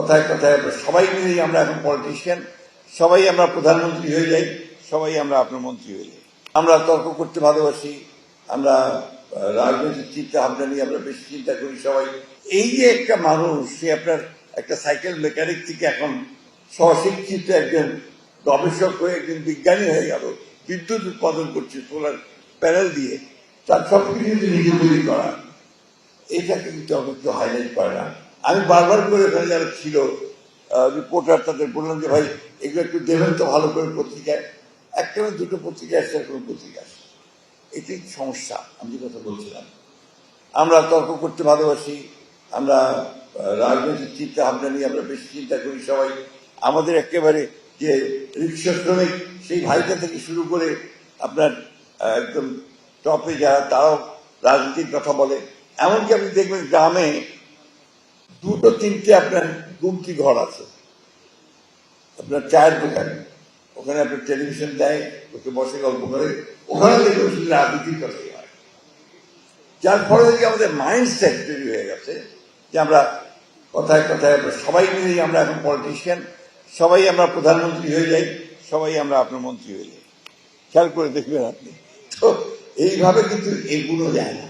কথায় কথায় সবাই মিলেই আমরা এখন পলিটিশিয়ান, সবাই আমরা প্রধানমন্ত্রী হয়ে যাই, সবাই আমরা আপনার মন্ত্রী হয়ে যাই। আমরা তর্ক করতে ভালোবাসি, আমরা রাজনৈতিক চিন্তা ভাবনা নিয়ে আমরা বেশি চিন্তা করি সবাই। এই যে একটা মানুষ, সে আপনার একটা সাইকেল মেকানিক থেকে এখন স্বশিক্ষিত একজন গবেষক হয়ে একজন বিজ্ঞানী হয়ে গেল, বিদ্যুৎ উৎপাদন করছে সোলার প্যানেল দিয়ে, তার সবকিছু যদি নিজে তৈরি করা, এইটাকে কিন্তু আমাকে কেউ হাইলাইট করে না। আমি বারবার করে ওখানে যারা ছিল রিপোর্টার, তাদের বললাম যে ভাই এগুলো একটু দেবেন তো ভালো করে পত্রিকায়। একটা না দুটো পত্রিকা আসছে, আর কোনো পত্রিকা আসে, এটাই সমস্যা। আমি যে কথা বলছিলাম, আমরা তর্ক করতে ভালোবাসি, আমরা রাজনৈতিক চিন্তা ভাবনা নিয়ে আমরা বেশি চিন্তা করি সবাই। আমাদের একেবারে যে রিক্সা শ্রমিক সেই ভাইটা থেকে শুরু করে আপনার একদম টপে যারা, তারাও রাজনীতির কথা বলে। এমনকি আপনি দেখবেন গ্রামে দুটো তিনটে আপনার গুমতি ঘর আছে, আপনার চায়ের দোকানে, ওখানে আপনার টেলিভিশন দেয়, ওকে বসে গল্প করে, ওখানে দেখবেন শুধু রাজনীতির কথাই হয়। যার ফলে দেখি আমাদের মাইন্ডসেট তৈরি হয়ে গেছে যে আমরা কথায় কথায় সবাই মিলেই আমরা এখন পলিটিশিয়ান, সবাই আমরা প্রধানমন্ত্রী হয়ে যাই, সবাই আমরা আপনার মন্ত্রী হয়ে যাই। খেয়াল করে দেখবেন আপনি, তো এইভাবে কিন্তু এগুলো যায় না।